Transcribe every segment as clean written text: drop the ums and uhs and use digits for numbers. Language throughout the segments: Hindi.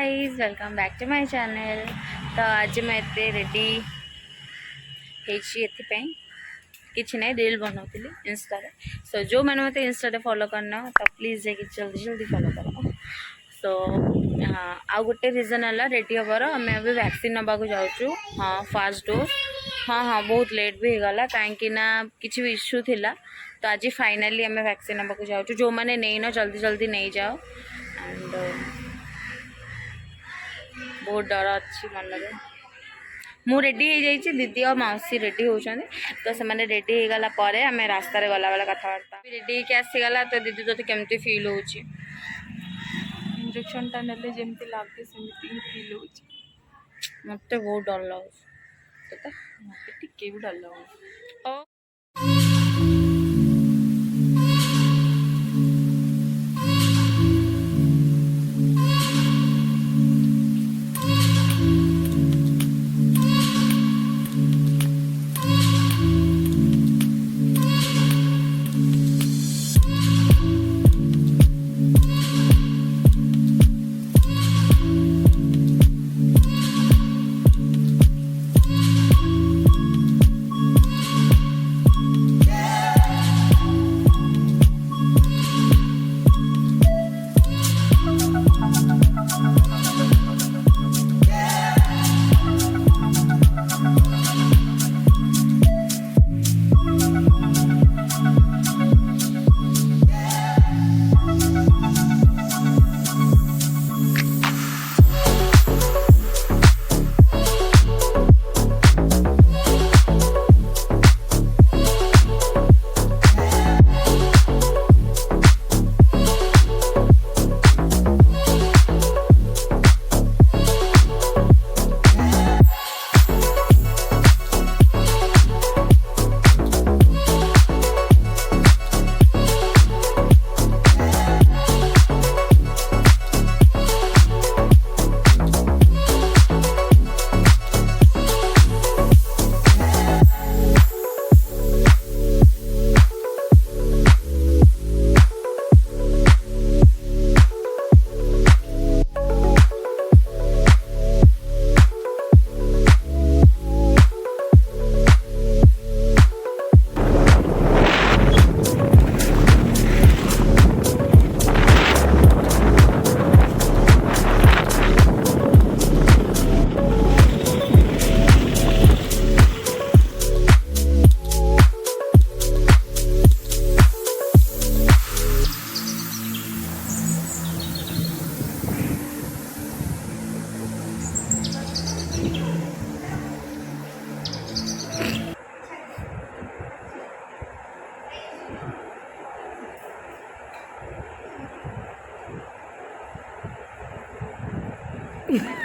Guys welcome back to my channel. तो आज मैं एते रेडी किसी नहीं रील बनाऊली इंस्टा सो जो मैंने मत इंस्टा फॉलो करना तो प्लीज जाकि जल्दी जल्दी फॉलो करो। सो आ गोटे रिजन है रेडी हबार आम अभी वैक्सीन नवा जाऊँ। हाँ फर्स्ट डोज हाँ बहुत लेट भी होगला कहीं किसी भी इश्यू थिला तो आज फाइनाली आम वैक्सीन नवा जाऊँ। जो मैंने नहीं न जल्दी जल्दी नहीं जाओ एंड बहुत डर अच्छी मन में मु रेडी हो जाइए दीदी और मौसी रेडी होती तो से मैंने रेडी हो गला आम रास्त गला बेला कथबार्ता रेडी होके आसीगला तो दीदी तो केमती फील हो इंजेक्शन टा नेले जेमती लागे सेमती फील हो मत बहुत डर लगे मत टिके भी डर लगे।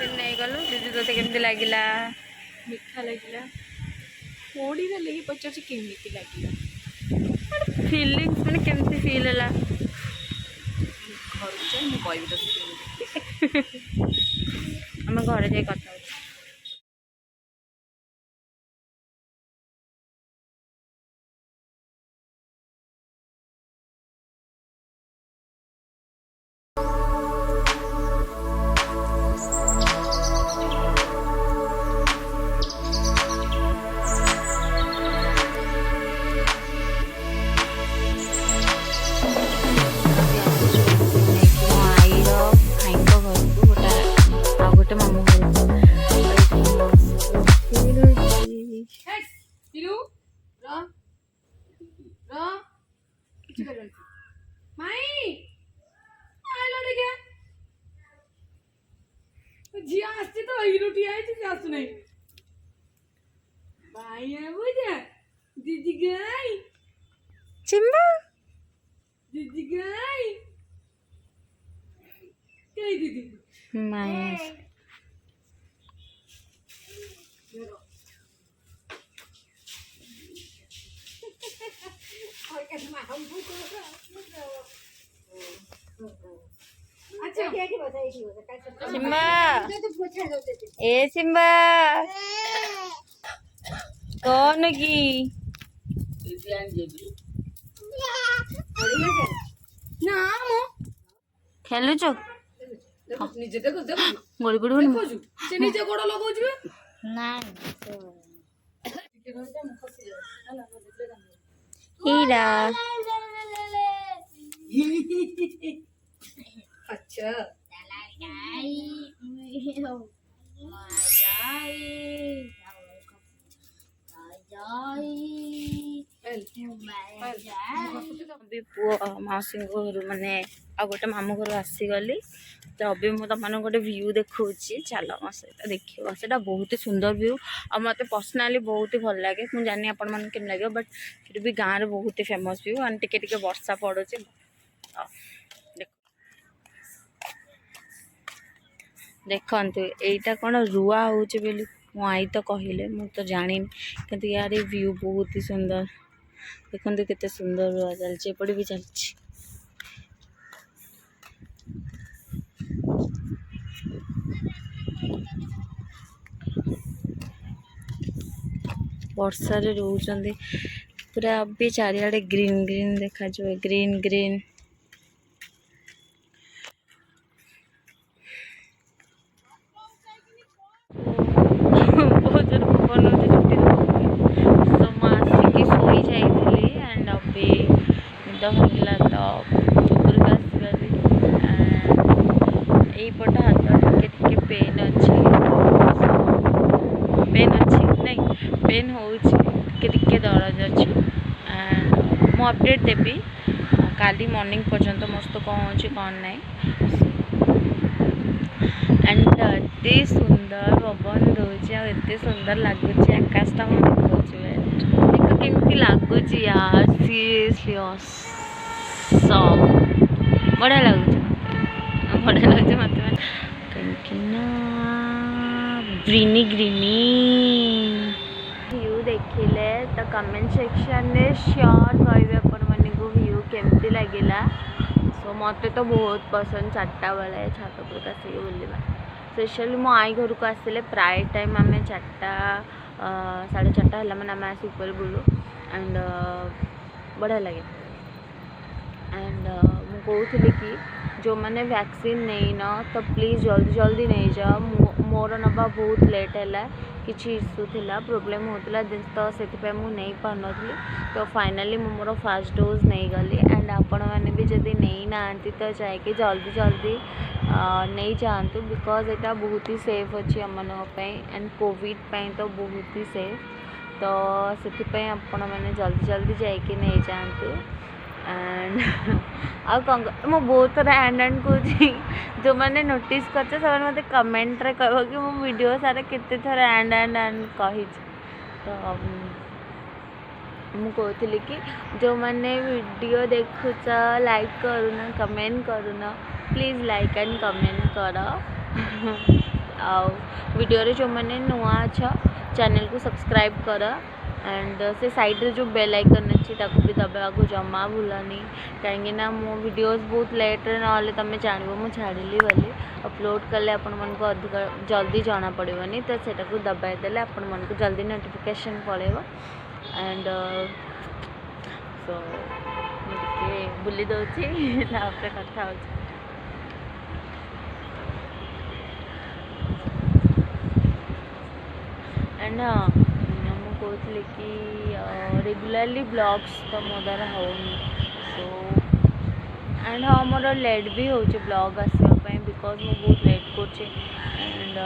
नहीं गलु दीदी तो केमती लगिला मीठा लगे मोड़ी देले पचार केमी लगे फीलिंग्स मैंने केमती फील है घर जाए मुझे आम घर जाए कथा झी आसती तो हिरोटी आई आसू नहीं भाई है बुझे दीदी गई चिंबा दीदी गई कई दीदी माय सिम्बा ए सिम्बा कौन की खेलुच देखो निजे देखो देखो गଳି पड़बनी देखो से निजे गोड़ लगाउछ बे ना हीरा अच्छा अभी पुओ मौसी घर माने आ गोटे मामू घर आसीगली तो अभी मुझे तुम गोटे व्यू देखा चल मो सहित देखिए से बहुत ही सुंदर व्यू और मत पर्सनाली बहुत ही भल लगे मुझे जानी आपण मन केम लगे बट फिर भी गाँव में बहुत ही फेमस व्यू एंड टिके वर्षा पड़े देखते यहीटा कौन रुआ हो मो आई तो कहले मुझे तो जानी कि यार व्यू बहुत ही सुंदर देखते केते सुंदर रुआ चलती एपटे भी चलती वर्षा रे रोचंदी पूरा अभी चारियाडे ग्रीन ग्रीन देखा जो ग्रीन ग्रीन बहुत जोर पवन होती छुट्टी तो मुझे शोई जाइली एंड अभी निद भांगला तो उपरक आसगली यहीपट हाथ टिके पेन अच्छी नहीं पेन हो दरज अच्छी एंड मु अपडेट देवी काली मॉर्निंग पर्यंत मस्त कौन अच्छी कौन ना एंड एते सुंदर पवन दूसरी आते सुंदर लगुच आकाशटा मुझे देखा केमती लगुच यार सीरियसली ऑसम बढ़िया लगुच बढ़िया लगुच मत कहीं ग्रीनी ग्रीनी व्यू देखिले तो कमेंट सेक्शन में श्योर कहे आपण मन को व्यू केमती लगिला सो मत तो बहुत पसंद 4टा बेले छात उपरक आसिक बुलवा स्पेशली मो आई घर को आसले प्राय टाइम आम 4टा 4:30 है मैंने आम आसी ऊपर बुलू एंड बढ़िया लगे एंड मुझे कि जो मैंने वैक्सीन नहीं न तो प्लीज़ जल्दी जल्दी नहीं जाओ मोर नवा बहुत लेट है किसी इश्यू थिला प्रोब्लेम होता तो से नहीं पार नी तो फाइनाली मोर फर्स्ट डोज नहीं गली एंड आपण मैंने भी जदि नहीं ना तो जाके जल्दी जल्दी नहीं जातु बिकज यहाँ बहुत ही सेफ अच्छी आम एंड कोविड तो बहुत ही सेफ तो से आपण मैंने जल्दी जल्दी जाके नहीं जातु एंड आ मो बहुत थोड़ा एंड कौच जो मैंने नोटिस करते मत कमेंट रे कह कि मो वीडियो सारा केते थर एंड कही तो मुझे कहती कि जो मैंने वीडियो देखुच लाइक करूना कमेंट करूना प्लीज़ लाइक एंड कमेंट कर वीडियो रे जो मैंने नुआ अच्छ चैनल को सब्सक्राइब कर एंड से साइड रे जो बेल आइकन अच्छी ताको भी दबा को जमा भूलनी कहीं मो वीडियोस बहुत लेट रे ना तुम जान मु छाड़ी बोली अपलोड कले आपण मन को अधिक जल्दी जना पड़ोनी तो सेटा को दबाई देले आपण मन को जल्दी नोटिफिकेशन पड़ेगा एंड सो मुझे बुली दौची कथा हो एंड कहती कि रेगुलरली ब्लॉग्स तो मो द्वारा होनी सो एंड हाँ मोर लेट भी हो ब्लॉग आसवाई बिकज मु बहुत लेट कर एंड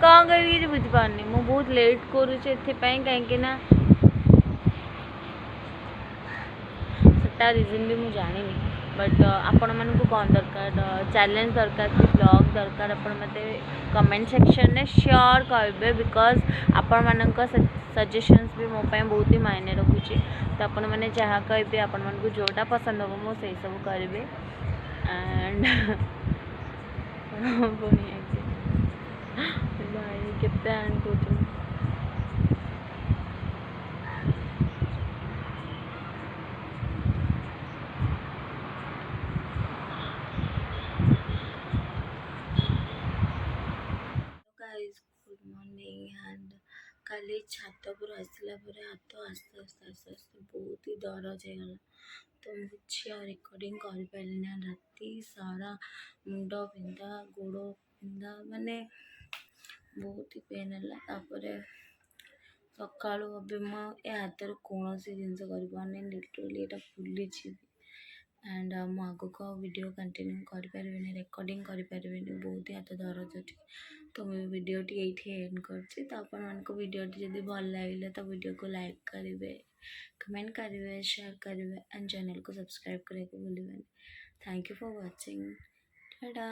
कौन करी बुझिपारनी मु बहुत लेट करुचे कहीं ना सेटा रीजन भी मुझे जानी बट आपण मन को कौन दरकार चैलेंज दरकार कि ब्लॉग दरकार आपण मत कमेंट सेक्शन में श्योर कहे बिकज आपण मान सजेशंस भी मो बहुत ही मायने रखुची तो आपण मैंने जहाँ कहे आपण मन को जोटा पसंद हो मो से सब करेंगे एंड भाई केते एंड कर गुड मॉर्निंग एंड କାଲି ଛାତ ଉପରୁ ଆସିଲା ପରେ ହାତ ଆସ୍ତେ ଆସ୍ତେ ଆସ୍ତେ ଆସ୍ତେ ବହୁତ ହି ଦରଜ ହେଇଗଲା। ତ ମୁଁ କିଛି ଆଉ ରେକର୍ଡ଼ିଂ କରିପାରିଲିନି। ରାତି ସାରା ମୁଣ୍ଡ ବିନ୍ଧା, ଗୋଡ଼ ବିନ୍ଧା, ମାନେ ବହୁତ ହି ପେନ୍ ହେଲା। ତାପରେ ସକାଳୁ ଏବେ ମୁଁ ଏ ହାତରେ କୌଣସି ଜିନିଷ କରିପାରୁନି, ଲିଟରାଲି ଏଇଟା ଫୁଲିଛି ବି। ଆଣ୍ଡ ମୁଁ ଆଗକୁ ଆଉ ଭିଡ଼ିଓ କଣ୍ଟିନ୍ୟୁ କରିପାରିବିନି, ରେକର୍ଡ଼ିଂ କରିପାରିବିନି, ବହୁତ ହି ହାତ ଦରଜ ଅଛି। ତ ମୁଁ ଭିଡ଼ିଓଟି ଏଇଠି ଏଣ୍ଡ କରୁଛି। ତ ଆପଣମାନଙ୍କୁ ଭିଡ଼ିଓଟି ଯଦି ଭଲ ଲାଗିଲା ତ ଭିଡ଼ିଓକୁ ଲାଇକ୍ କରିବେ, କମେଣ୍ଟ କରିବେ, ସେୟାର କରିବେ ଆଣ୍ଡ ଚ୍ୟାନେଲକୁ ସବସ୍କ୍ରାଇବ୍ କରିବାକୁ ଭୁଲିବେନି। Thank you for watching. Tata.